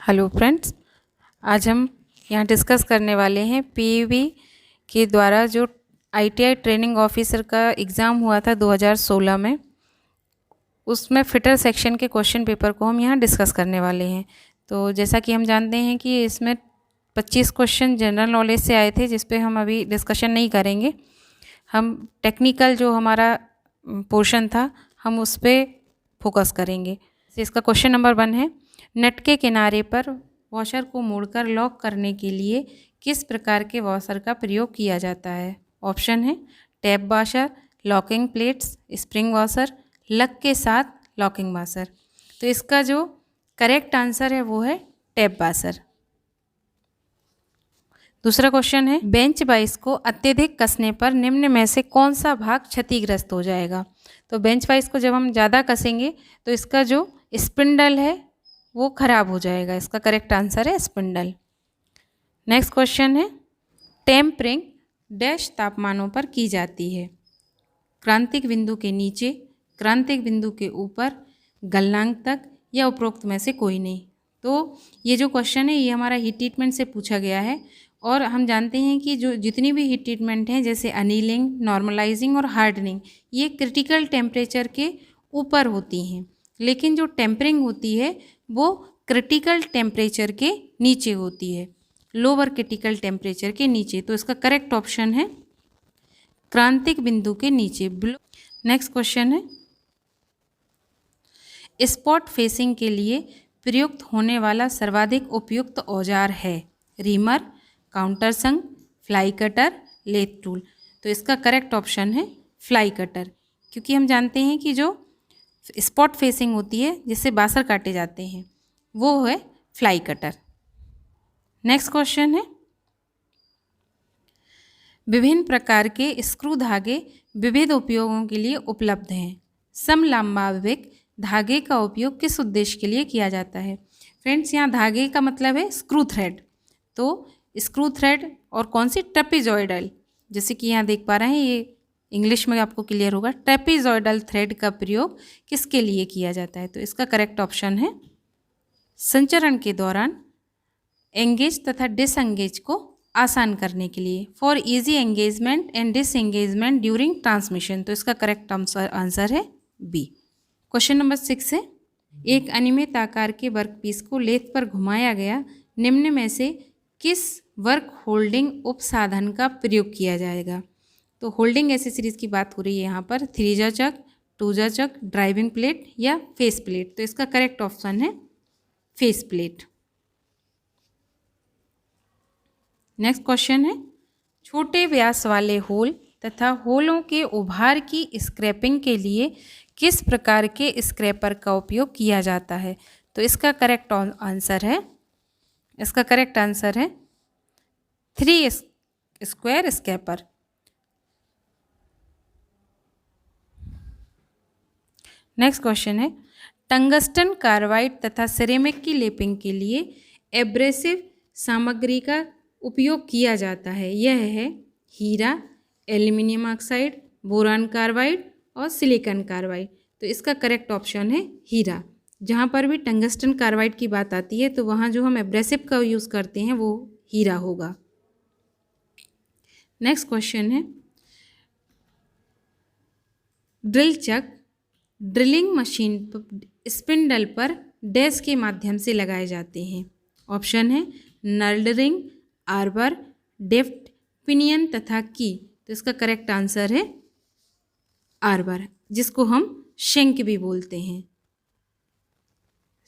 Hello friends, आज हम यहाँ डिस्कस करने वाले हैं पीईबी के द्वारा जो आईटीआई ट्रेनिंग ऑफिसर का एग्ज़ाम हुआ था 2016 में, उसमें फिटर सेक्शन के क्वेश्चन पेपर को हम यहाँ डिस्कस करने वाले हैं। तो जैसा कि हम जानते हैं कि इसमें 25 क्वेश्चन जनरल नॉलेज से आए थे, जिस पे हम अभी डिस्कशन नहीं करेंगे। हम टेक्निकल जो हमारा पोर्शन था हम उस पर फोकस करेंगे। इसका क्वेश्चन नंबर 1 है, नट के किनारे पर वॉशर को मोड़कर लॉक करने के लिए किस प्रकार के वॉशर का प्रयोग किया जाता है। ऑप्शन है tap washer, locking plates, spring washer, luck के साथ लॉकिंग वॉशर। तो इसका जो करेक्ट आंसर है वो है टैप वॉशर। दूसरा क्वेश्चन है, बेंच वाइस को अत्यधिक कसने पर निम्न में से कौन सा भाग क्षतिग्रस्त हो जाएगा। तो बेंच वाइस को जब हम ज़्यादा कसेंगे तो इसका जो स्पिंडल है वो खराब हो जाएगा। इसका करेक्ट आंसर है स्पिंडल। नेक्स्ट क्वेश्चन है, टेम्परिंग डैश तापमानों पर की जाती है। क्रांतिक बिंदु के नीचे, क्रांतिक बिंदु के ऊपर, गलनांक तक या उपरोक्त में से कोई नहीं। तो ये जो क्वेश्चन है ये हमारा हीट ट्रीटमेंट से पूछा गया है, और हम जानते हैं कि जो जितनी भी हीट ट्रीटमेंट हैं जैसे अनीलिंग, नॉर्मलाइजिंग और हार्डनिंग, ये क्रिटिकल टेम्परेचर के ऊपर होती हैं, लेकिन जो टेम्परिंग होती है वो क्रिटिकल टेम्परेचर के नीचे होती है, लोअर क्रिटिकल टेम्परेचर के नीचे। तो इसका करेक्ट ऑप्शन है क्रांतिक बिंदु के नीचे। नेक्स्ट क्वेश्चन है, स्पॉट फेसिंग के लिए प्रयुक्त होने वाला सर्वाधिक उपयुक्त औजार है। रीमर, काउंटर संग, फ्लाई कटर, लेथ टूल। तो इसका करेक्ट ऑप्शन है फ्लाई कटर, क्योंकि हम जानते हैं कि जो स्पॉट फेसिंग होती है जिससे बासर काटे जाते हैं वो है फ्लाई कटर। नेक्स्ट क्वेश्चन है, विभिन्न प्रकार के स्क्रू धागे विविध उपयोगों के लिए उपलब्ध हैं। समलंबाविक धागे का उपयोग किस उद्देश्य के लिए किया जाता है। फ्रेंड्स, यहाँ धागे का मतलब है स्क्रू थ्रेड। तो स्क्रू थ्रेड और कौन सी, ट्रेपेजॉइडल, जैसे कि यहाँ देख पा रहे हैं, ये इंग्लिश में आपको क्लियर होगा। ट्रेपेजॉइडल थ्रेड का प्रयोग किसके लिए किया जाता है। तो इसका करेक्ट ऑप्शन है संचरण के दौरान एंगेज तथा डिसएंगेज को आसान करने के लिए, for easy engagement and disengagement during transmission. तो इसका करेक्ट आंसर है बी। क्वेश्चन नंबर 6 है, एक अनियमित आकार के वर्कपीस को लेथ पर घुमाया गया, निम्न में से किस वर्क होल्डिंग उपसाधन का प्रयोग किया जाएगा। तो होल्डिंग एसेसरीज की बात हो रही है यहाँ पर, 3जा चक, 2जा चक, ड्राइविंग प्लेट या फेस प्लेट। तो इसका करेक्ट ऑप्शन है फेस प्लेट। नेक्स्ट क्वेश्चन है, छोटे व्यास वाले होल तथा होलों के उभार की स्क्रैपिंग के लिए किस प्रकार के स्क्रैपर का उपयोग किया जाता है। तो इसका करेक्ट आंसर है 3 स्क्वायर स्क्रैपर। नेक्स्ट क्वेश्चन है, टंगस्टन कार्बाइड तथा सिरेमिक की लेपिंग के लिए एब्रेसिव सामग्री का उपयोग किया जाता है। यह है हीरा, एल्यूमिनियम ऑक्साइड, बोरान कार्बाइड और सिलिकॉन कार्बाइड। तो इसका करेक्ट ऑप्शन है हीरा। जहाँ पर भी टंगस्टन कार्बाइड की बात आती है तो वहाँ जो हम एब्रेसिव का यूज़ करते हैं वो हीरा होगा। नेक्स्ट क्वेश्चन है, drill chuck drilling machine spindle पर डैश के माध्यम से लगाए जाते हैं। ऑप्शन है नर्ल्ड रिंग, आर्बर, डेफ्ट, पिनियन तथा की। तो इसका करेक्ट आंसर है आर्बर, जिसको हम शंक भी बोलते हैं।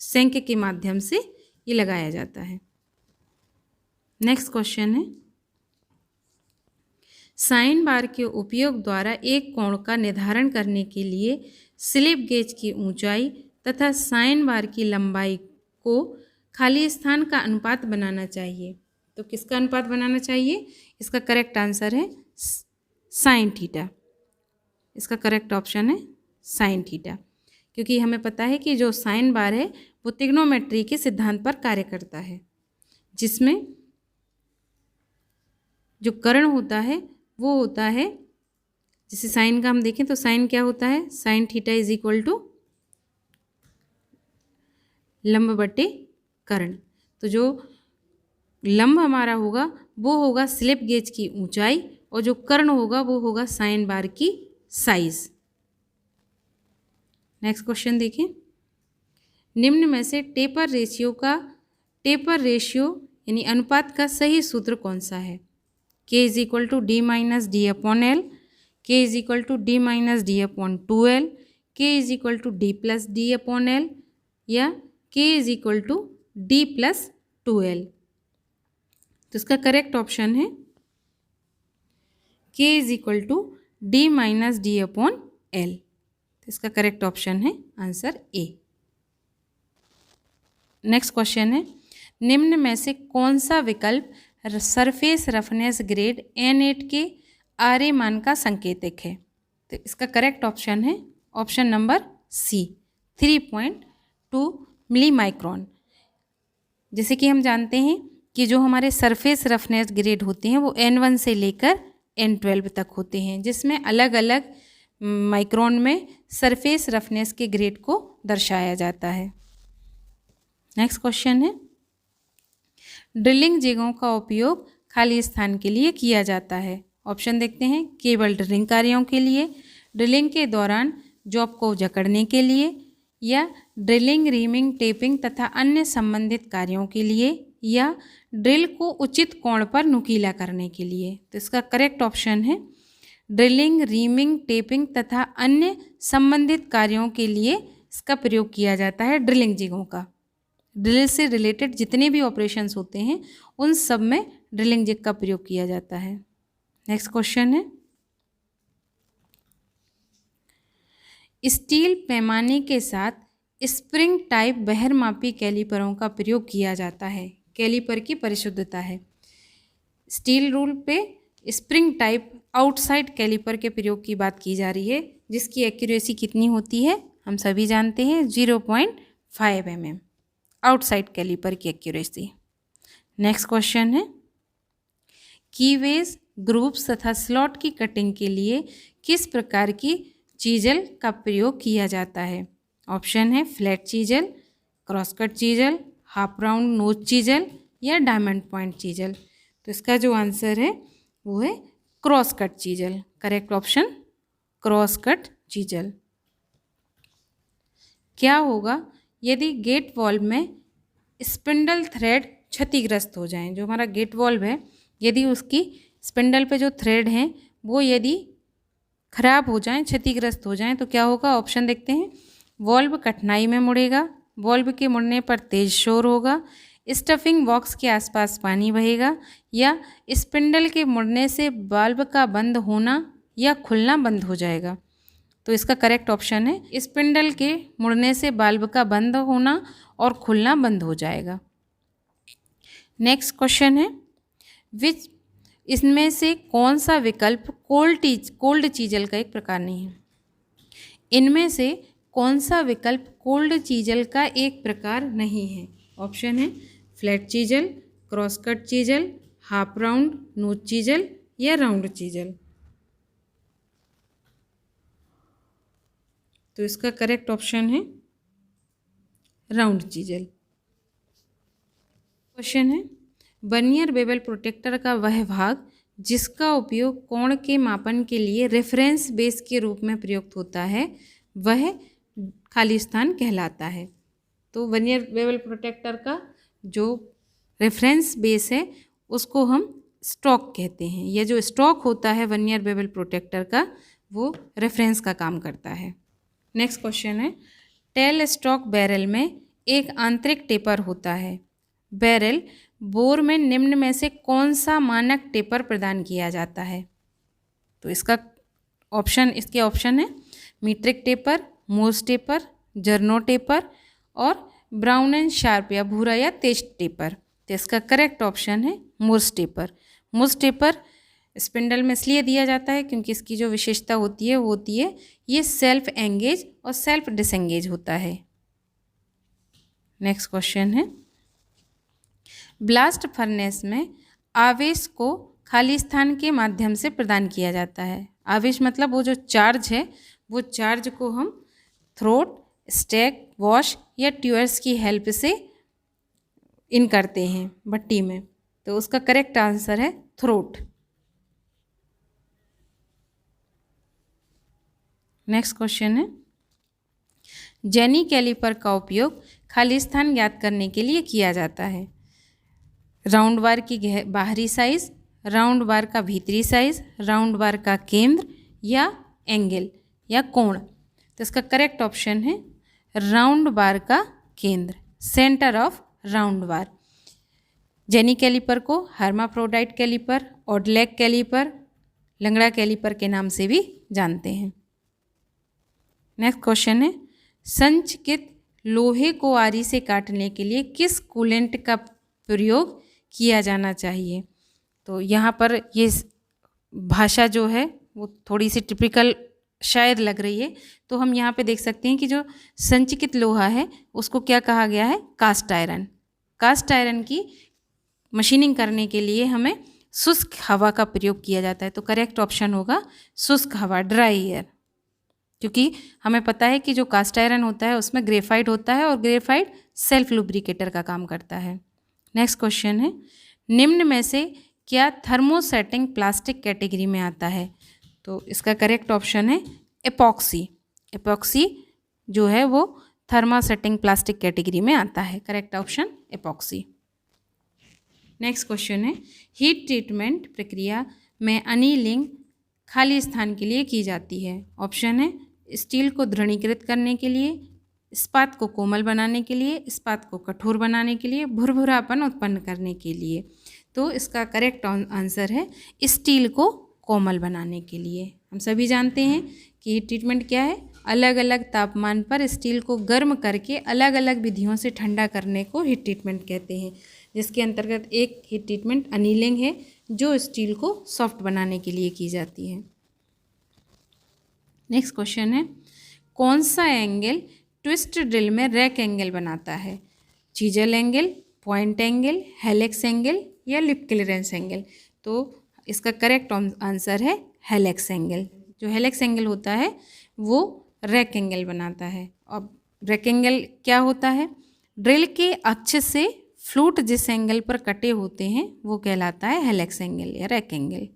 शंक के माध्यम से ये लगाया जाता है। नेक्स्ट क्वेश्चन है, साइन बार के उपयोग द्वारा एक कोण का निर्धारण करने के लिए स्लिप गेज की ऊंचाई तथा साइन बार की लंबाई को खाली स्थान का अनुपात बनाना चाहिए। तो किसका अनुपात बनाना चाहिए। इसका करेक्ट आंसर है साइन थीटा। इसका करेक्ट ऑप्शन है साइन थीटा, क्योंकि हमें पता है कि जो साइन बार है वो त्रिग्नोमेट्री के सिद्धांत पर कार्य करता है, जिसमें जो कर्ण होता है वो होता है, जैसे साइन का हम देखें तो साइन क्या होता है, sine theta is equal to लंब बटे कर्ण। तो जो लंब हमारा होगा वो होगा स्लिप गेज की ऊंचाई और जो कर्ण होगा वो होगा साइन बार की साइज। नेक्स्ट क्वेश्चन देखिए, निम्न में से टेपर रेशियो यानी अनुपात का सही सूत्र कौन सा है? K is equal to D minus D upon L, K is equal to D minus D upon 2L, K is equal to D plus D upon L, या K is equal to D plus 2L। तो इसका correct option है K is equal to D minus D upon L. तो इसका correct option है answer A. Next question है, निम्न में से कौन सा विकल्प सरफेस रफनेस ग्रेड N8 के आरए मान का संकेतक है? तो इसका करेक्ट ऑप्शन है option number C, 3.2 milli micron. जैसे कि हम जानते हैं कि जो हमारे सरफेस रफनेस ग्रेड होते हैं वो N1 से लेकर N12 तक होते हैं, जिसमें अलग अलग माइक्रोन में सरफेस रफनेस के ग्रेड को दर्शाया जाता है। नेक्स्ट क्वेश्चन है, ड्रिलिंग जिगों का उपयोग खाली स्थान के लिए किया जाता है। ऑप्शन देखते हैं, केवल ड्रिलिंग कार्यों के लिए, ड्रिलिंग के दौरान जॉब को जकड़ने के लिए, या ड्रिलिंग, रीमिंग, टेपिंग तथा अन्य संबंधित कार्यों के लिए, या ड्रिल को उचित कोण पर नुकीला करने के लिए। तो इसका करेक्ट ऑप्शन है ड्रिलिंग, रीमिंग, टेपिंग तथा अन्य संबंधित कार्यों के लिए इसका प्रयोग किया जाता है ड्रिलिंग जिगों का। ड्रिल से रिलेटेड जितने भी ऑपरेशंस होते हैं उन सब में ड्रिलिंग जिग का प्रयोग किया जाता है। नेक्स्ट क्वेश्चन है, स्टील पैमाने के साथ स्प्रिंग टाइप बहरमापी कैलिपरों का प्रयोग किया जाता है। कैलिपर की परिशुद्धता है। स्टील रूल पे स्प्रिंग टाइप आउटसाइड कैलिपर के प्रयोग की बात की जा रही है, जिसकी एक्यूरेसी कितनी होती है हम सभी जानते हैं, 0.5 mm आउटसाइड कैलिपर की एक्यूरेसी। नेक्स्ट क्वेश्चन है, कीवेज, ग्रुप्स तथा स्लॉट की कटिंग के लिए किस प्रकार की चीजल का प्रयोग किया जाता है? ऑप्शन है flat chisel, cross cut chisel, half round nose chisel, या डायमंड पॉइंट चीजल। तो इसका जो आंसर है वो है cross cut chisel. Correct option cross cut chisel. क्या होगा यदि गेट वॉल्व में स्पिंडल थ्रेड क्षतिग्रस्त हो जाएं? जो हमारा गेट वॉल्व है, यदि उसकी स्पिंडल पे जो थ्रेड हैं वो यदि खराब हो जाएं, क्षतिग्रस्त हो जाएं, तो क्या होगा? ऑप्शन देखते हैं, वॉल्व कठिनाई में मुड़ेगा, वॉल्व के मुड़ने पर तेज शोर होगा, स्टफिंग बॉक्स के आसपास पानी बहेगा, या स्पिंडल के मुड़ने से वाल्व का बंद होना या खुलना बंद हो जाएगा। तो इसका करेक्ट ऑप्शन है स्पिंडल के मुड़ने से वाल्व का बंद होना और खुलना बंद हो जाएगा। नेक्स्ट क्वेश्चन है, विच इसमें से कौन सा विकल्प कोल्ड चीजल का एक प्रकार नहीं है? इनमें से कौन सा विकल्प कोल्ड चीजल का एक प्रकार नहीं है? ऑप्शन है flat chisel, cross cut chisel, half round nose chisel, या राउंड चीजल। तो इसका करेक्ट ऑप्शन है राउंड चीजल। क्वेश्चन है, वर्नियर बेवल प्रोटेक्टर का वह भाग जिसका उपयोग कोण के मापन के लिए रेफरेंस बेस के रूप में प्रयुक्त होता है वह खाली स्थान कहलाता है। तो वर्नियर बेवल प्रोटेक्टर का जो रेफरेंस बेस है उसको हम स्टॉक कहते हैं। यह जो स्टॉक होता है वर्नियर बेवल प्रोटेक्टर का वो रेफरेंस का काम करता है। नेक्स्ट क्वेश्चन है, टेल स्टॉक बैरल में एक आंतरिक टेपर होता है। बैरल बोर में निम्न में से कौन सा मानक टेपर प्रदान किया जाता है? तो इसके ऑप्शन है metric taper, Morse taper, Jarno taper, और ब्राउन एंड शार्प या भूरा या तेज टेपर। तो इसका करेक्ट ऑप्शन है Morse taper. Morse taper spindle में इसलिए दिया जाता है क्योंकि इसकी जो विशेषता होती है वो होती है ये सेल्फ एंगेज और सेल्फ डिसएंगेज होता है। नेक्स्ट क्वेश्चन है, ब्लास्ट फर्नेस में आवेश को खाली स्थान के माध्यम से प्रदान किया जाता है। आवेश मतलब वो जो चार्ज है, वो चार्ज को हम थ्रोट, स्टैक, वॉश या ट्यूअर्स की हेल्प से इन करते हैं भट्टी में, तो उसका करेक्ट आंसर है थ्रोट। नेक्स्ट क्वेश्चन है, जेनी कैलिपर का उपयोग खाली स्थान ज्ञात करने के लिए किया जाता है। राउंड बार की बाहरी साइज, राउंड बार का भीतरी साइज, राउंड बार का केंद्र या एंगल या कोण। तो इसका करेक्ट ऑप्शन है राउंड बार का केंद्र, centre of round bar. Jenny caliper को हर्माफ्रोडाइट कैलिपर, ऑडलेग कैलिपर, लंगड़ा कैलिपर के नाम से भी जानते हैं। नेक्स्ट क्वेश्चन है, संचकित लोहे को आरी से काटने के लिए किस कूलेंट का प्रयोग किया जाना चाहिए। तो यहाँ पर ये भाषा जो है वो थोड़ी सी टिपिकल शायद लग रही है, तो हम यहाँ पे देख सकते हैं कि जो संचकित लोहा है उसको क्या कहा गया है, कास्ट आयरन। कास्ट आयरन की मशीनिंग करने के लिए हमें शुष्क हवा का प्रयोग किया जाता है, तो करेक्ट ऑप्शन होगा शुष्क हवा, ड्राई एयर, क्योंकि हमें पता है कि जो कास्ट आयरन होता है उसमें ग्रेफाइट होता है और ग्रेफाइट सेल्फ लुब्रिकेटर का काम करता है। नेक्स्ट क्वेश्चन है, निम्न में से क्या थर्मोसेटिंग प्लास्टिक कैटेगरी में आता है। तो इसका करेक्ट ऑप्शन है एपॉक्सी। एपॉक्सी जो है वो थर्मोसेटिंग प्लास्टिक कैटेगरी में आता है, correct option epoxy. Next question है, हीट ट्रीटमेंट प्रक्रिया में अनीलिंग खाली स्थान के लिए की जाती है। ऑप्शन है स्टील को दृढ़ीकृत करने के लिए, इस्पात को कोमल बनाने के लिए, इस्पात को कठोर बनाने के लिए, भुरभुरापन उत्पन्न करने के लिए। तो इसका करेक्ट आंसर है स्टील को कोमल बनाने के लिए। हम सभी जानते हैं कि हीट ट्रीटमेंट क्या है, अलग अलग तापमान पर स्टील को गर्म करके अलग अलग विधियों से ठंडा करने को हीट ट्रीटमेंट कहते हैं, जिसके अंतर्गत एक हीट ट्रीटमेंट अनीलिंग है जो स्टील को सॉफ्ट बनाने के लिए की जाती है। नेक्स्ट क्वेश्चन है, कौन सा एंगल ट्विस्ट ड्रिल में रैक एंगल बनाता है। Chisel angle, point angle, helix angle या लिप क्लियरेंस एंगल। तो इसका करेक्ट आंसर है हेलिक्स एंगल। जो हेलिक्स एंगल होता है वो रैक एंगल बनाता है। अब रैक एंगल क्या होता है, ड्रिल के अक्ष से फ्लूट जिस एंगल पर कटे होते हैं वो कहलाता है हेलिक्स एंगल या रैक एंगल।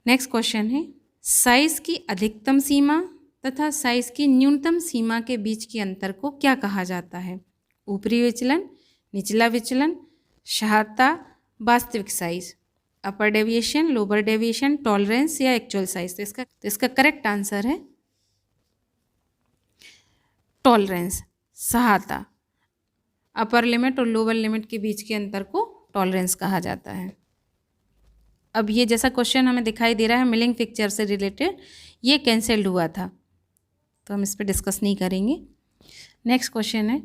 नेक्स्ट क्वेश्चन है, साइज की अधिकतम सीमा तथा साइज की न्यूनतम सीमा के बीच के अंतर को क्या कहा जाता है। ऊपरी विचलन, निचला विचलन, सहायता, वास्तविक size, upper deviation, lower deviation, tolerance या एक्चुअल साइज। तो इसका करेक्ट आंसर है टॉलरेंस, सहायता। अपर लिमिट और लोअर लिमिट के बीच के अंतर को टॉलरेंस कहा जाता है। अब ये जैसा क्वेश्चन हमें दिखाई दे रहा है मिलिंग फिक्चर से रिलेटेड, ये कैंसिल्ड हुआ था, तो हम इस पर डिस्कस नहीं करेंगे। नेक्स्ट क्वेश्चन है,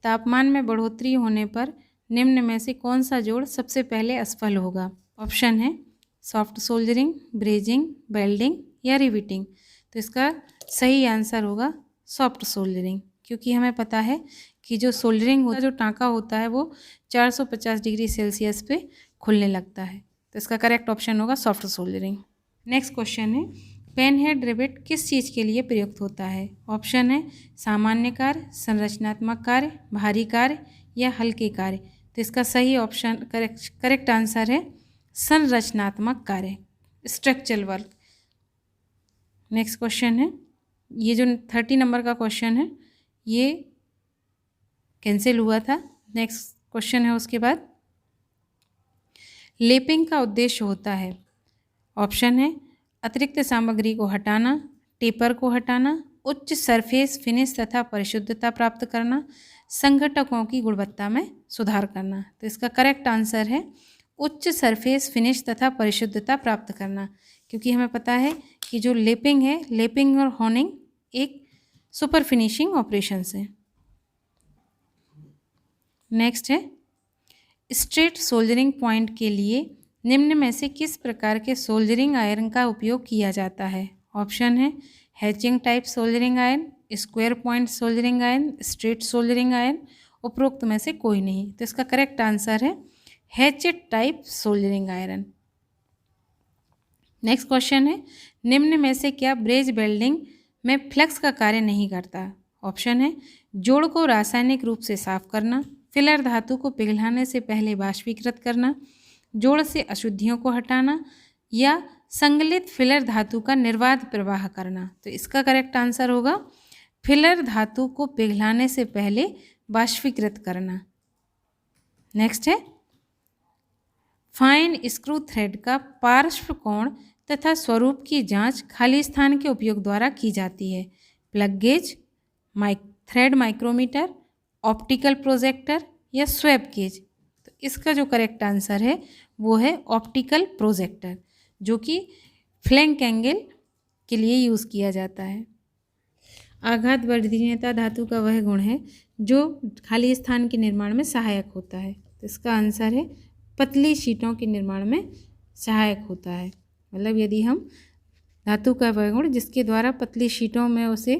तापमान में बढ़ोतरी होने पर निम्न में से कौन सा जोड़ सबसे पहले असफल होगा। ऑप्शन है सॉफ्ट सोल्जरिंग, ब्रेजिंग, वेल्डिंग या रिविटिंग। तो इसका सही आंसर होगा सॉफ्ट सोल्जरिंग, क्योंकि हमें पता है कि जो सोल्डरिंग होता है, जो टाँका होता है वो 450 डिग्री सेल्सियस पे खुलने लगता है। तो इसका करेक्ट ऑप्शन होगा सॉफ्ट सोल्डरिंग। नेक्स्ट क्वेश्चन है, पेन हेड रिवेट किस चीज़ के लिए प्रयुक्त होता है। ऑप्शन है सामान्य कार्य, संरचनात्मक कार्य, भारी कार्य या हल्के कार्य। तो इसका सही ऑप्शन करेक्ट आंसर है संरचनात्मक कार्य, स्ट्रक्चरल वर्क। नेक्स्ट क्वेश्चन है, ये जो 30 नंबर का क्वेश्चन है ये कैंसिल हुआ था। नेक्स्ट क्वेश्चन है उसके बाद, लेपिंग का उद्देश्य होता है। ऑप्शन है अतिरिक्त सामग्री को हटाना, टेपर को हटाना, उच्च सरफेस फिनिश तथा परिशुद्धता प्राप्त करना, संघटकों की गुणवत्ता में सुधार करना। तो इसका करेक्ट आंसर है उच्च सरफेस फिनिश तथा परिशुद्धता प्राप्त करना, क्योंकि हमें पता है कि जो लेपिंग है, लेपिंग और होनिंग एक सुपर फिनिशिंग ऑपरेशन है। नेक्स्ट है, स्ट्रेट सोल्जरिंग पॉइंट के लिए निम्न में से किस प्रकार के सोल्जरिंग आयरन का उपयोग किया जाता है। ऑप्शन है hatching type soldering iron, square point soldiering iron, straight soldiering iron, उपरोक्त में से कोई नहीं। तो इसका करेक्ट आंसर है hatchet type soldering iron. Next question है, निम्न में से क्या ब्रेज वेल्डिंग में फ्लक्स का कार्य नहीं करता। ऑप्शन है जोड़ को रासायनिक रूप से साफ करना, फिलर धातु को पिघलाने से पहले वाष्पीकृत करना, जोड़ से अशुद्धियों को हटाना, या संगलित फिलर धातु का निर्बाध प्रवाह करना। तो इसका करेक्ट आंसर होगा फिलर धातु को पिघलाने से पहले वाष्पीकृत करना। नेक्स्ट है फाइन स्क्रू थ्रेड का पार्श्व कोण तथा स्वरूप की जांच खाली स्थान के उपयोग द्वारा की जाती है। Plug gauge, thread micrometer, optical projector या स्वेप गेज। तो इसका जो करेक्ट आंसर है वो है ऑप्टिकल प्रोजेक्टर, जो कि फ्लैंक एंगल के लिए यूज़ किया जाता है। आघात वर्धनीयता धातु का वह गुण है जो खाली स्थान के निर्माण में सहायक होता है। तो इसका आंसर है पतली शीटों के निर्माण में सहायक होता है। मतलब यदि हम धातु का वह गुण जिसके द्वारा पतली शीटों में उसे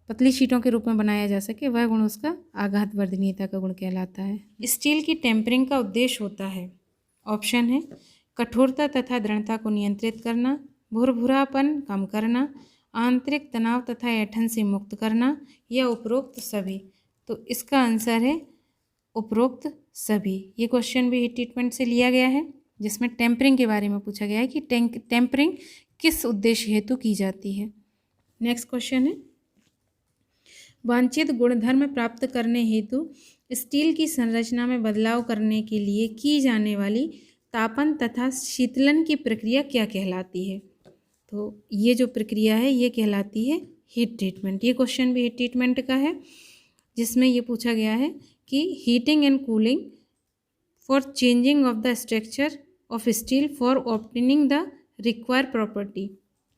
पतली शीटों के रूप में बनाया जा सके, वह गुण उसका आघात वर्धनीयता का गुण कहलाता है। स्टील की टेम्परिंग का उद्देश्य होता है, ऑप्शन है कठोरता तथा दृढ़ता को नियंत्रित करना, भुरभुरापन कम करना, आंतरिक तनाव तथा ऐंठन से मुक्त करना, या उपरोक्त सभी। तो इसका आंसर है उपरोक्त सभी। ये क्वेश्चन भी हीट ट्रीटमेंट से लिया गया है, जिसमें टेम्परिंग के बारे में पूछा गया है कि टेम्परिंग किस उद्देश्य हेतु की जाती है। नेक्स्ट क्वेश्चन है वांछित गुणधर्म प्राप्त करने हेतु स्टील की संरचना में बदलाव करने के लिए की जाने वाली तापन तथा शीतलन की प्रक्रिया क्या कहलाती है। तो ये जो प्रक्रिया है ये कहलाती है हीट ट्रीटमेंट। ये क्वेश्चन भी हीट ट्रीटमेंट का है, जिसमें ये पूछा गया है कि heating and cooling for changing of the structure of steel for obtaining the required property.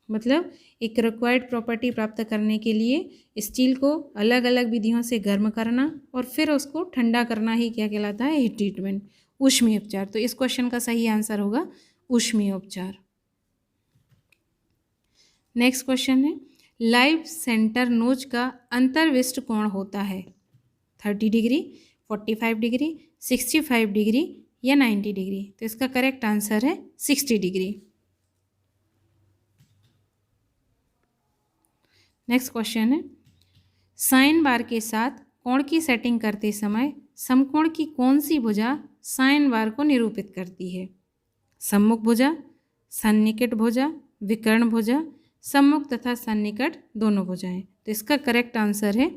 मतलब एक रिक्वायर्ड प्रॉपर्टी प्राप्त करने के लिए स्टील को अलग अलग विधियों से गर्म करना और फिर उसको ठंडा करना ही क्या कहलाता है, हीट ट्रीटमेंट, ऊष्मीय उपचार। तो इस क्वेश्चन का सही आंसर होगा ऊष्मीय उपचार। नेक्स्ट क्वेश्चन है लाइव सेंटर नोज का अंतर्विष्ट कोण होता है 30 डिग्री, 45 डिग्री, 65 डिग्री या 90 डिग्री। तो इसका करेक्ट आंसर है 60 डिग्री। नेक्स्ट क्वेश्चन है साइन बार के साथ कोण की सेटिंग करते समय समकोण की कौन सी भुजा साइन बार को निरूपित करती है। सम्मुख भुजा, सन्निकट भुजा, विकर्ण भुजा, सम्मुख तथा सन्निकट दोनों भुजाएं। तो इसका करेक्ट आंसर है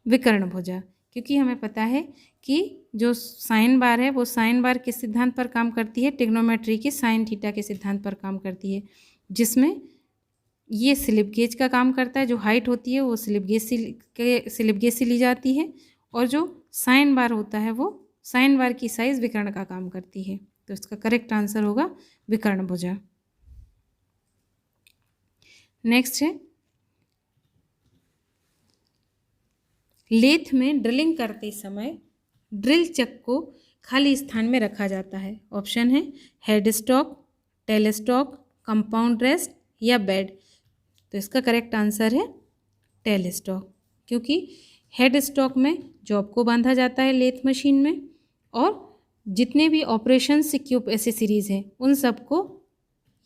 विकर्ण भुजा, क्योंकि हमें पता है कि जो साइन बार है वो साइन बार किस सिद्धांत पर काम करती है, ट्रिग्नोमेट्री के साइन थीटा के सिद्धांत पर काम करती है, जिसमें ये स्लिप गेज का काम करता है। जो हाइट होती है वो स्लिप गेज से ली जाती है, और जो साइन बार होता है वो साइन बार की साइज विकर्ण का काम करती है। तो इसका करेक्ट आंसर होगा विकर्ण भुजा। नेक्स्ट है लेथ में ड्रिलिंग करते समय ड्रिल चक को खाली स्थान में रखा जाता है। ऑप्शन है head stock, tell stock, compound rest या बेड। तो इसका करेक्ट आंसर है टेल स्टॉक, क्योंकि हेड स्टॉक में जॉब को बांधा जाता है लेथ मशीन में, और जितने भी ऑपरेशन इक्विप एसेसरीज़ हैं उन सबको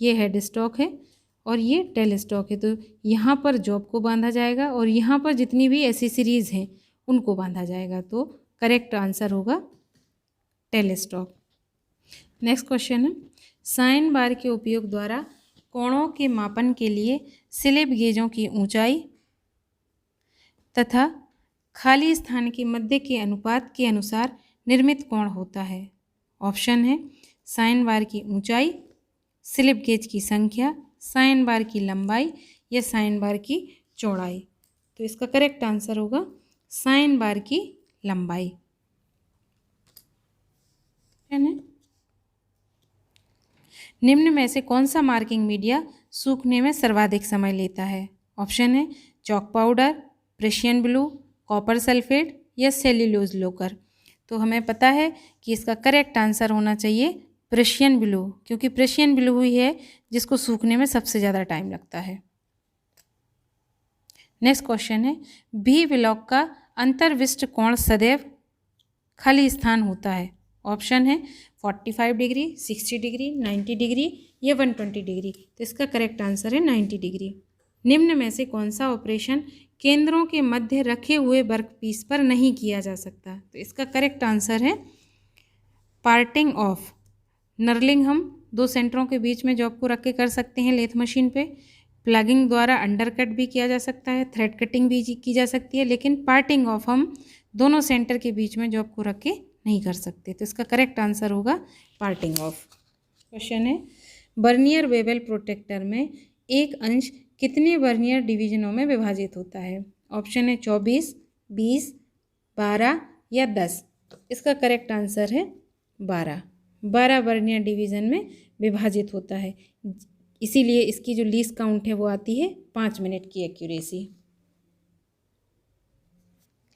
ये हेड स्टॉक है और ये टेल स्टॉक है। तो यहाँ पर जॉब को बांधा जाएगा और यहाँ पर जितनी भी एसेसरीज़ हैं उनको बांधा जाएगा। तो करेक्ट आंसर होगा टेल स्टॉक। नेक्स्ट क्वेश्चन है साइन बार के उपयोग द्वारा कोणों के मापन के लिए स्लिप गेजों की ऊंचाई तथा खाली स्थान के मध्य के अनुपात के अनुसार निर्मित कोण होता है। ऑप्शन है साइन बार की ऊंचाई, स्लिप गेज की संख्या, साइन बार की लंबाई या साइन बार की चौड़ाई। तो इसका करेक्ट आंसर होगा साइन बार की लंबाई। निम्न में से कौन सा मार्किंग मीडिया सूखने में सर्वाधिक समय लेता है। ऑप्शन है chalk powder, Prussian blue, copper sulphate या सेल्यूलोज लोकर। तो हमें पता है कि इसका करेक्ट आंसर होना चाहिए प्रेशियन ब्लू, क्योंकि प्रेशियन ब्लू ही है जिसको सूखने में सबसे ज़्यादा टाइम लगता है। नेक्स्ट क्वेश्चन है भी ब्लॉक का अंतर्विष्ट कोण सदैव खाली स्थान होता है। ऑप्शन है 45 डिग्री, 60 डिग्री, 90 डिग्री या 120 डिग्री। तो इसका करेक्ट आंसर है 90 डिग्री। निम्न में से कौन सा ऑपरेशन केंद्रों के मध्य रखे हुए वर्कपीस पर नहीं किया जा सकता। तो इसका करेक्ट आंसर है पार्टिंग ऑफ। नर्लिंग हम दो सेंटरों के बीच में जॉब को रख के कर सकते हैं लेथ मशीन पे। प्लगिंग द्वारा अंडरकट भी किया जा सकता है, थ्रेड कटिंग भी की जा सकती है, लेकिन पार्टिंग ऑफ हम दोनों सेंटर के बीच में जॉब को रख के नहीं कर सकते। तो इसका करेक्ट आंसर होगा पार्टिंग ऑफ। क्वेश्चन है वर्नियर बेवल प्रोटेक्टर में एक अंश कितने वर्नियर डिवीजनों में विभाजित होता है? ऑप्शन है 24, 20, 12 या 10। इसका करेक्ट आंसर है 12। 12 वर्नियर डिवीजन में विभाजित होता है, इसीलिए इसकी जो लीस्ट काउंट है वो आती है 5 मिनट की एक्यूरेसी।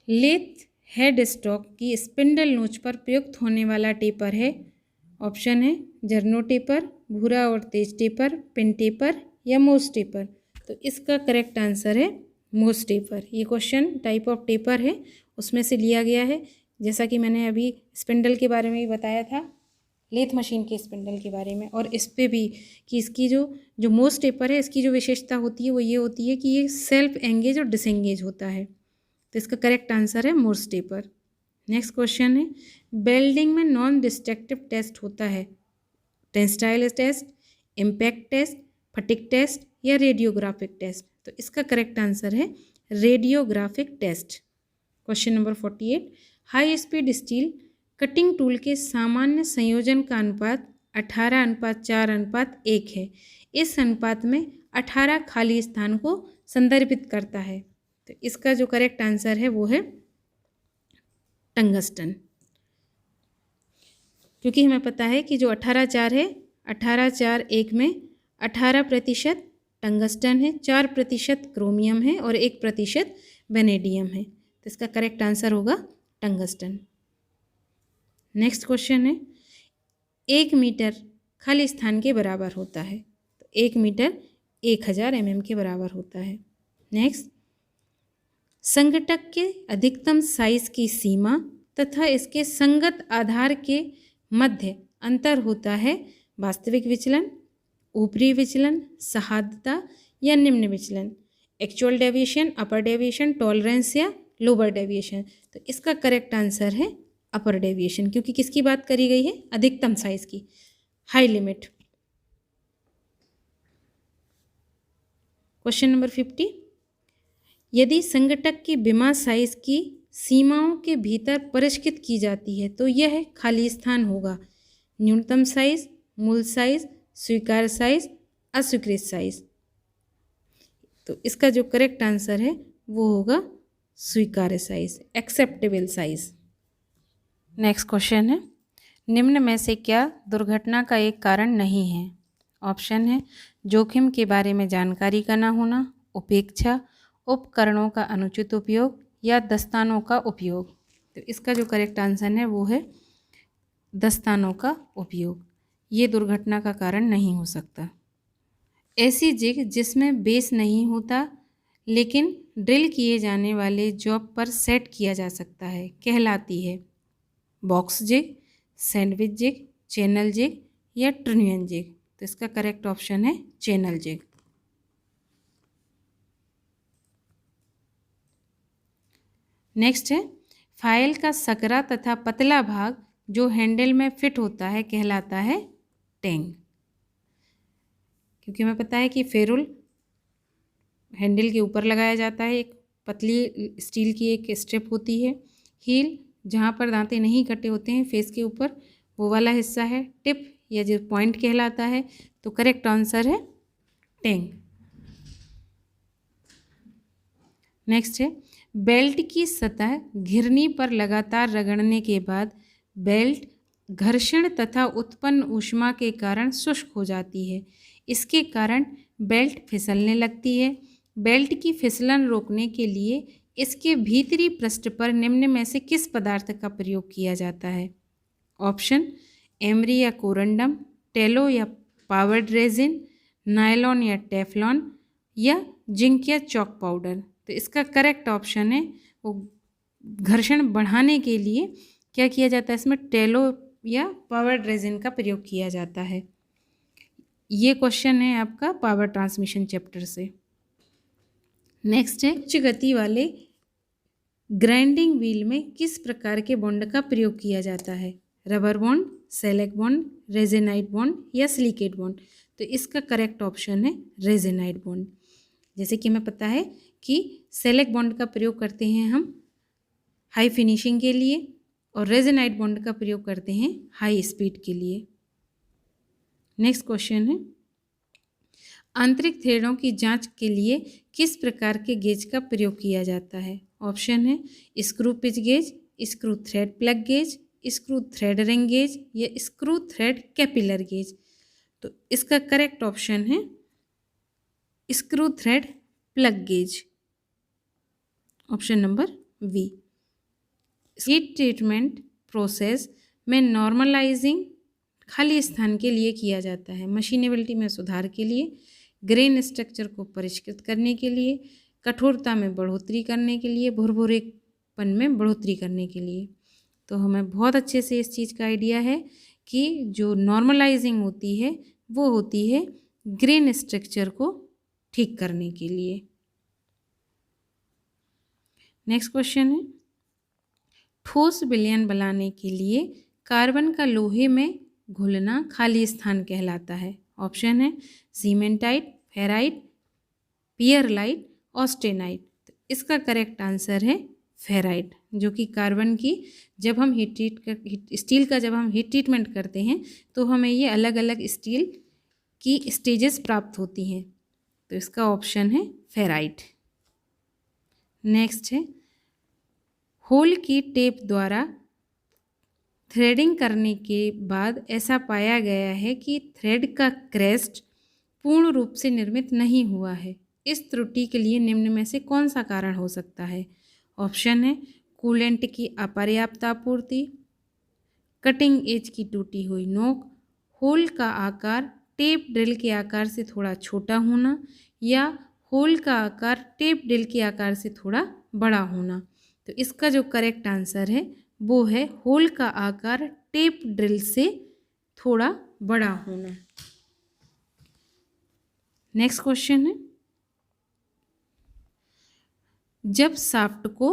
लेथ हेड स्टॉक की स्पिंडल नोच पर प्रयुक्त होने वाला टेपर है। ऑप्शन है जर्नो टेपर, भूरा और तेज टेपर, पिन टेपर या मोस टेपर। तो इसका करेक्ट आंसर है मोस टेपर। ये क्वेश्चन टाइप ऑफ टेपर है उसमें से लिया गया है, जैसा कि मैंने अभी स्पिंडल के बारे में भी बताया था, लेथ मशीन के स्पिंडल के बारे में, और इस पे भी कि इसकी जो मोस टेपर है इसकी जो विशेषता होती है वो ये होती है कि ये सेल्फ एंगेज और डिसएंगेज होता है। तो इसका करेक्ट आंसर है मोस टेपर। नेक्स्ट क्वेश्चन है वेल्डिंग में नॉन डिस्ट्रक्टिव टेस्ट होता है। Tensile test, impact test, fatigue test या रेडियोग्राफिक टेस्ट। तो इसका करेक्ट आंसर है radiographic test. Question number 48 high speed steel cutting tool के सामान्य संयोजन का अनुपात 18:4:1 है। इस अनुपात में 18 खाली स्थान को संदर्भित करता है। तो इसका जो करेक्ट आंसर है वो है टंगस्टन, क्योंकि हमें पता है कि जो 18:4 है 18:4:1 में 18% टंगस्टन है, 4% क्रोमियम है और 1% वेनेडियम है। तो इसका करेक्ट आंसर होगा टंगस्टन। नेक्स्ट क्वेश्चन है 1 मीटर खाली स्थान के बराबर होता है। तो 1 मीटर 1000 mm के बराबर होता है। नेक्स्ट संघटक के अधिकतम साइज की सीमा तथा इसके संगत आधार के मध्य अंतर होता है वास्तविक विचलन, ऊपरी विचलन, सहायता या निम्न विचलन, actual deviation, upper deviation, tolerance या लोअर डेविएशन। तो इसका करेक्ट आंसर है अपर डेविएशन, क्योंकि किसकी बात करी गई है? अधिकतम साइज की, हाई लिमिट। क्वेश्चन नंबर 50 यदि संघटक की बिमा साइज की सीमाओं के भीतर परिष्कृत की जाती है तो यह खाली स्थान होगा। न्यूनतम साइज, मूल साइज, स्वीकार्य साइज, अस्वीकृत साइज। तो इसका जो करेक्ट आंसर है वो होगा स्वीकार्य size, acceptable size. Next question है निम्न में से क्या दुर्घटना का एक कारण नहीं है? ऑप्शन है जोखिम के बारे में जानकारी का न होना, उपेक्षा, उपकरणों का अनुचित उपयोग या दस्तानों का उपयोग। तो इसका जो करेक्ट आंसर है वो है दस्तानों का उपयोग। ये दुर्घटना का कारण नहीं हो सकता। ऐसी जिग जिसमें बेस नहीं होता लेकिन ड्रिल किए जाने वाले जॉब पर सेट किया जा सकता है कहलाती है box jig, sandwich jig, channel jig या ट्रिनियन जिग। तो इसका करेक्ट ऑप्शन है चैनल जिग। नेक्स्ट है फाइल का सकरा तथा पतला भाग जो हैंडल में फिट होता है कहलाता है टेंग, क्योंकि हमें पता है कि फेरुल हैंडल के ऊपर लगाया जाता है, एक पतली स्टील की एक स्ट्रिप होती है। हील जहाँ पर दांते नहीं कटे होते हैं फेस के ऊपर, वो वाला हिस्सा है टिप या जो पॉइंट कहलाता है। तो करेक्ट आंसर है टेंग। नेक्स्ट है बेल्ट की सतह घिरनी पर लगातार रगड़ने के बाद बेल्ट घर्षण तथा उत्पन्न ऊष्मा के कारण शुष्क हो जाती है। इसके कारण बेल्ट फिसलने लगती है। बेल्ट की फिसलन रोकने के लिए इसके भीतरी पृष्ठ पर निम्न में से किस पदार्थ का प्रयोग किया जाता है? ऑप्शन एमरी या कोरंडम, टेलो या पावर्ड रेजिन, नायलॉन या टेफलॉन या जिंक या चॉक पाउडर। तो इसका करेक्ट ऑप्शन है वो घर्षण बढ़ाने के लिए क्या किया जाता है, इसमें टेलो या पावर्ड रेजिन का प्रयोग किया जाता है। ये क्वेश्चन है आपका पावर ट्रांसमिशन चैप्टर से। नेक्स्ट है, उच्च गति वाले ग्राइंडिंग व्हील में किस प्रकार के बॉन्ड का प्रयोग किया जाता है? Rubber bond, shellac bond, resinoid bond या सिलिकेट बॉन्ड? तो इसका करेक्ट ऑप्शन है रेजेनाइट बॉन्ड। जैसे कि हमें पता है कि सेलेक बॉन्ड का प्रयोग करते हैं हम हाई फिनिशिंग के लिए और रेजेनाइट बॉन्ड का प्रयोग करते हैं हाई स्पीड के लिए। नेक्स्ट क्वेश्चन है, आंतरिक थ्रेडों की जांच के लिए किस प्रकार के गेज का प्रयोग किया जाता है? ऑप्शन है screw pitch gauge, screw thread plug gauge, screw thread ring gauge या स्क्रू थ्रेड कैपिलर गेज? तो इसका करेक्ट ऑप्शन है screw thread plug gauge, option number B. Heat treatment process में नॉर्मलाइजिंग खाली स्थान के लिए किया जाता है, मशीनेबिलिटी में सुधार के लिए, ग्रेन स्ट्रक्चर को परिष्कृत करने के लिए, कठोरता में बढ़ोतरी करने के लिए, भुरभुरेपन में बढ़ोतरी करने के लिए। तो हमें बहुत अच्छे से इस चीज़ का आइडिया है कि जो नॉर्मलाइजिंग होती है वो होती है ग्रेन स्ट्रक्चर को ठीक करने के लिए। नेक्स्ट क्वेश्चन है, ठोस विलयन बनाने के लिए कार्बन का लोहे में घुलना खाली स्थान कहलाता है। ऑप्शन है सीमेंटाइट, फेराइट, पियरलाइट, ऑस्टेनाइट। तो इसका करेक्ट आंसर है फेराइट, जो कि कार्बन की जब हम स्टील का जब हम हीट ट्रीटमेंट करते हैं तो हमें ये अलग अलग स्टील की स्टेजेस प्राप्त होती हैं। तो इसका ऑप्शन है फेराइट। नेक्स्ट है, होल की टेप द्वारा थ्रेडिंग करने के बाद ऐसा पाया गया है कि थ्रेड का क्रेस्ट पूर्ण रूप से निर्मित नहीं हुआ है। इस त्रुटि के लिए निम्न में से कौन सा कारण हो सकता है? ऑप्शन है कूलेंट की अपर्याप्त आपूर्ति, कटिंग एज की टूटी हुई नोक, होल का आकार टेप ड्रिल के आकार से थोड़ा छोटा होना या होल का आकार टेप ड्रिल के आकार से थोड़ा बड़ा होना। तो इसका जो करेक्ट आंसर है वो है होल का आकार टेप ड्रिल से थोड़ा बड़ा होना। नेक्स्ट क्वेश्चन है, जब शाफ्ट को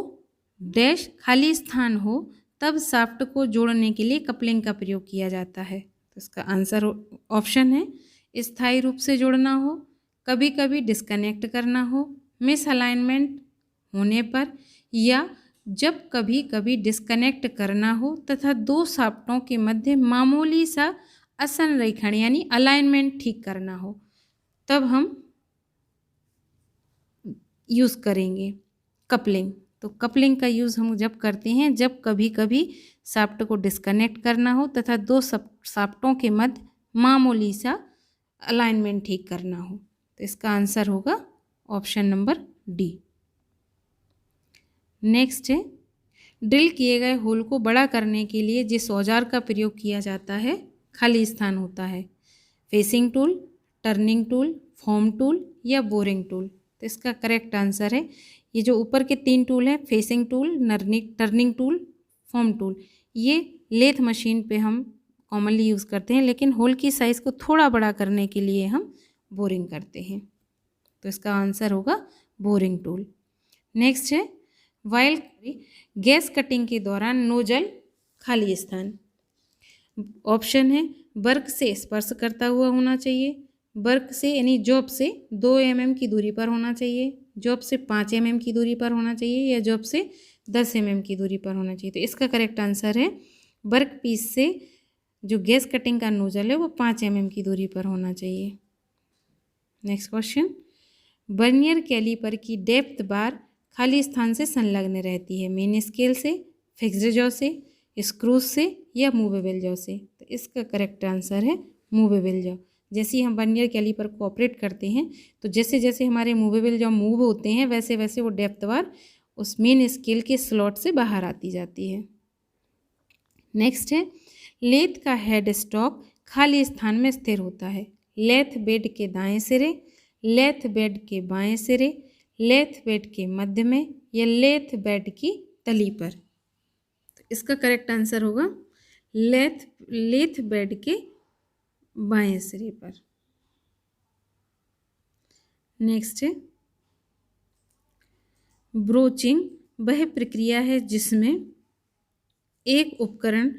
डैश खाली स्थान हो तब शाफ्ट को जोड़ने के लिए कपलिंग का प्रयोग किया जाता है। तो इसका आंसर ऑप्शन है स्थायी रूप से जोड़ना हो, कभी कभी डिस्कनेक्ट करना हो, मिस अलाइनमेंट होने पर, या जब कभी कभी डिस्कनेक्ट करना हो तथा दो शाफ्टों के मध्य मामूली सा असंरेखण यानी अलाइनमेंट ठीक करना हो, तब हम यूज़ करेंगे कपलिंग। तो कपलिंग का यूज़ हम जब करते हैं जब कभी कभी शाफ्ट को डिस्कनेक्ट करना हो तथा दो शाफ्टों के मध्य मामूली सा अलाइनमेंट ठीक करना हो। तो इसका आंसर होगा ऑप्शन नंबर डी। नेक्स्ट है, ड्रिल किए गए होल को बड़ा करने के लिए जिस औजार का प्रयोग किया जाता है खाली स्थान होता है, facing tool, turning tool, form tool या बोरिंग टूल? तो इसका करेक्ट आंसर है ये जो ऊपर के तीन टूल हैं, facing tool, turning tool, form tool, ये लेथ मशीन पे हम कॉमनली यूज़ करते हैं, लेकिन होल की साइज़ को थोड़ा बड़ा करने के लिए हम बोरिंग करते हैं। तो इसका आंसर होगा बोरिंग टूल। नेक्स्ट है, वाइल गैस कटिंग के दौरान नोजल खाली स्थान। ऑप्शन है वर्क से स्पर्श करता हुआ होना चाहिए, वर्क से यानी जॉब से 2 mm की दूरी पर होना चाहिए, जॉब से 5 mm की दूरी पर होना चाहिए या जॉब से 10 mm की दूरी पर होना चाहिए। तो इसका करेक्ट आंसर है वर्क पीस से जो गैस कटिंग का नोजल है वो 5 mm की दूरी पर होना चाहिए। नेक्स्ट क्वेश्चन, वर्नियर कैलीपर की डेप्थ बार खाली स्थान से संलग्न रहती है, मेन स्केल से, फिक्स्ड जॉ से, स्क्रूज से या मूवेबल जॉ से? तो इसका करेक्ट आंसर है मूवेबल जॉ। जैसे ही हम वर्नियर कैलीपर को ऑपरेट करते हैं तो जैसे जैसे हमारे मूवेबल जॉ मूव होते हैं वैसे वैसे वो डेप्थ बार उस मेन स्केल के स्लॉट से बाहर आती जाती है। नेक्स्ट है, लेथ का हेड स्टॉक खाली स्थान में स्थिर होता है, लेथ बेड के दाएं सिरे, लेथ बेड के बाएं सिरे, लेथ बेड के मध्य में या लेथ बेड की तली पर? तो इसका करेक्ट आंसर होगा लेथ बेड के बाएं सिरे पर। नेक्स्ट है, ब्रोचिंग वह प्रक्रिया है जिसमें एक उपकरण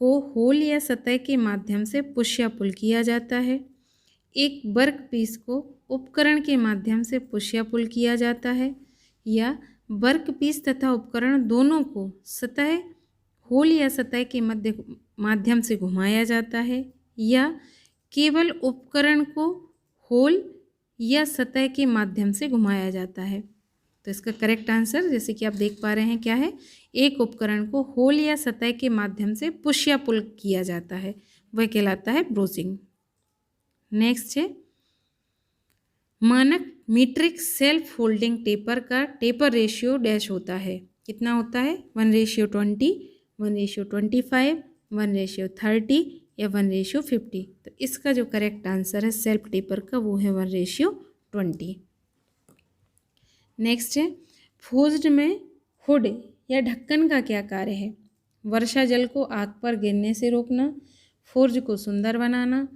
को होल या सतह के माध्यम से पुश या पुल किया जाता है। एक वर्क पीस को उपकरण के माध्यम से पुश या पुल किया जाता है, या वर्क पीस तथा उपकरण दोनों को सतह होल या सतह के माध्यम से घुमाया जाता है, या केवल उपकरण को होल या सतह के माध्यम से घुमाया जाता है। तो इसका करेक्ट आंसर जैसे कि आप देख पा रहे हैं क्या है, एक उपकरण को होल या सतह के माध्यम से पुश या पुल किया जाता है, वह कहलाता है ब्रोचिंग। नेक्स्ट है, मानक मीट्रिक सेल्फ होल्डिंग टेपर का टेपर रेशियो डैश होता है, कितना होता है? 1:20, 1:25, 1:30 या 1:50। तो इसका जो करेक्ट आंसर है सेल्फ टेपर का वो है 1:20। नेक्स्ट है, फोर्ज्ड में हुड या ढक्कन का क्या कार्य है? वर्षा जल को आग पर गिरने से रोकना, फोर्ज को सुंदर बनाना,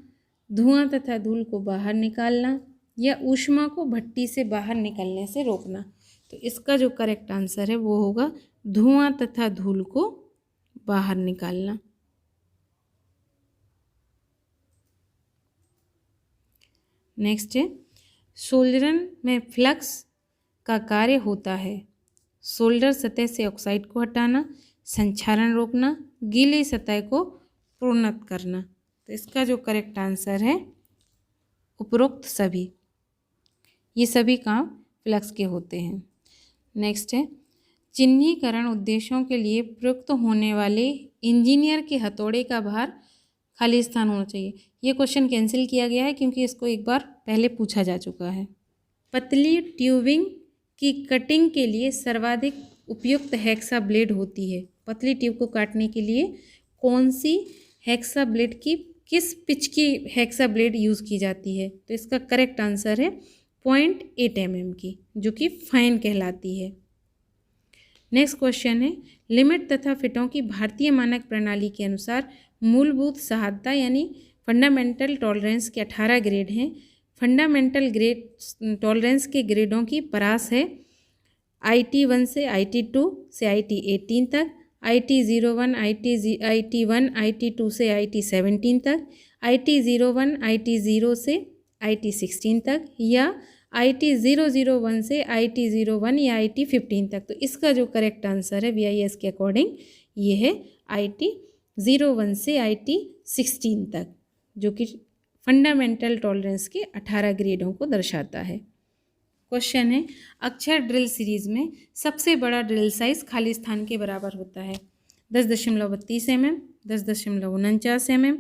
धुआं तथा धूल को बाहर निकालना, या ऊष्मा को भट्टी से बाहर निकलने से रोकना। तो इसका जो करेक्ट आंसर है वो होगा धुआं तथा धूल को बाहर निकालना। नेक्स्ट है, सोल्डरन में फ्लक्स का कार्य होता है। सोल्डर सतह से ऑक्साइड को हटाना, संक्षारण रोकना, गीली सतह को प्रोन्नत करना। तो इसका जो करेक्ट आंसर है उपरोक्त सभी, ये सभी काम फ्लक्स के होते हैं। नेक्स्ट है, चिन्हीकरण उद्देश्यों के लिए प्रयुक्त होने वाले इंजीनियर के हथौड़े का भार खाली स्थान होना चाहिए। ये क्वेश्चन कैंसिल किया गया है क्योंकि इसको एक बार पहले पूछा जा चुका है। पतली ट्यूबिंग की कटिंग के लिए सर्वाधिक उपयुक्त हेक्सा ब्लेड होती है। पतली ट्यूब को काटने के लिए कौन सी हेक्सा ब्लेड की किस पिच की हेक्सा ब्लेड यूज़ की जाती है? तो इसका करेक्ट आंसर है 0.8 mm की, जो कि फाइन कहलाती है। नेक्स्ट क्वेश्चन है, लिमिट तथा फिटों की भारतीय मानक प्रणाली के अनुसार मूलभूत सहायता यानी फंडामेंटल टॉलरेंस के 18 ग्रेड हैं। फंडामेंटल ग्रेड टॉलरेंस के ग्रेडों की परास है IT1 से IT2 से IT18 तक, IT01, IT1, IT2 से IT17 तक, IT01, IT0 से IT16 तक, या IT001 से IT01 या IT15 तक। तो इसका जो करेक्ट आंसर है BIS के अकॉर्डिंग ये है IT01 से IT16 तक, जो कि फंडामेंटल टॉलरेंस के 18 ग्रेडों को दर्शाता है। क्वेश्चन है, अक्षर ड्रिल सीरीज में सबसे बड़ा ड्रिल साइज खाली स्थान के बराबर होता है 10.32 mm, 10.49 mm,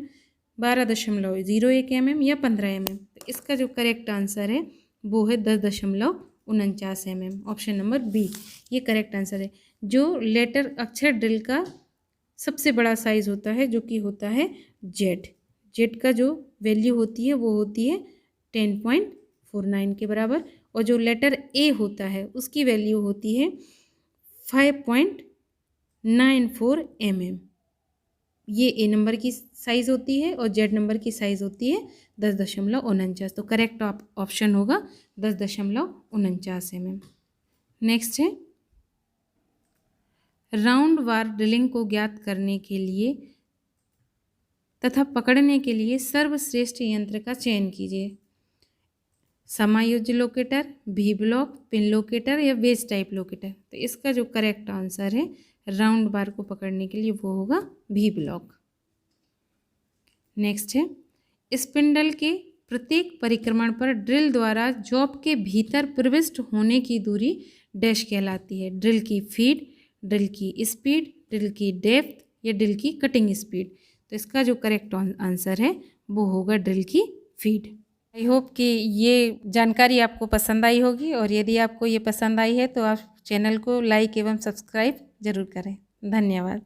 12.01 mm या 15 mm। तो इसका जो करेक्ट आंसर है वो है 10.49 mm, ऑप्शन नंबर बी ये करेक्ट आंसर है। जो लेटर अक्षर ड्रिल का सबसे बड़ा साइज होता है, जो कि होता है जेड का जो वैल्यू होती है वो होती है 10.49 के बराबर, और जो लेटर ए होता है उसकी वैल्यू होती है 5.94 mm। ये ए नंबर की साइज़ होती है और जेड नंबर की साइज़ होती है 10.49। तो करेक्ट ऑप्शन होगा 10.49 mm। नेक्स्ट है, राउंड वार ड्रिलिंग को ज्ञात करने के लिए तथा पकड़ने के लिए सर्वश्रेष्ठ यंत्र का चयन कीजिए। समायोज्य लोकेटर, भी ब्लॉक, पिन लोकेटर या वेज टाइप लोकेटर। तो इसका जो करेक्ट आंसर है राउंड बार को पकड़ने के लिए वो होगा भी ब्लॉक। नेक्स्ट है, स्पिंडल के प्रत्येक परिक्रमण पर ड्रिल द्वारा जॉब के भीतर प्रविष्ट होने की दूरी डैश कहलाती है। ड्रिल की फीड, ड्रिल की स्पीड, ड्रिल की डेप्थ या ड्रिल की कटिंग स्पीड। तो इसका जो करेक्ट आंसर है वो होगा ड्रिल की फीड। आई होप कि ये जानकारी आपको पसंद आई होगी, और यदि आपको ये पसंद आई है तो आप चैनल को लाइक एवं सब्सक्राइब जरूर करें। धन्यवाद।